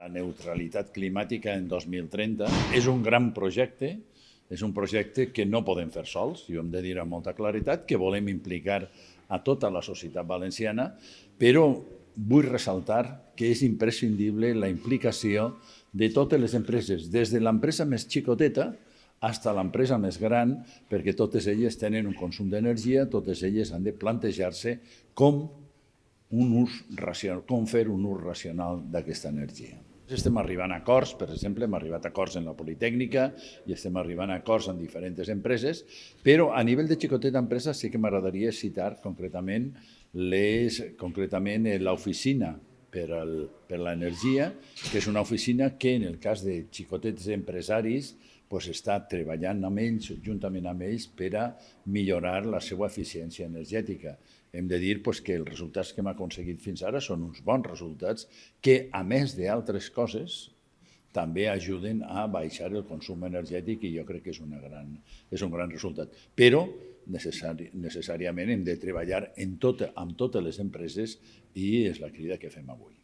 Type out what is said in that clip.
La neutralitat climàtica en 2030 és un gran projecte, és un projecte que no podem fer sols, i ho hem de dir amb molta claritat, que volem implicar a tota la societat valenciana, però vull ressaltar que és imprescindible la implicació de totes les empreses, des de l'empresa més xicoteta fins a l'empresa més gran, perquè totes elles tenen un consum d'energia, totes elles han de plantejar-se com fer un ús racional d'aquesta energia. Estem arribant a acords, per exemple, hem arribat a acords en la Politècnica i estem arribant a acords en diferents empreses, però a nivell de xicoteta empresa sí que m'agradaria citar concretament l'oficina per l'energia, que és una oficina que en el cas de xicotets empresaris està treballant amb ells, juntament amb ells, per a millorar la seva eficiència energètica. Hem de dir que els resultats que hem aconseguit fins ara són uns bons resultats que, a més d'altres coses, també ajuden a baixar el consum energètic i jo crec que és un gran resultat. Però necessàriament hem de treballar amb totes les empreses i és la crida que fem avui.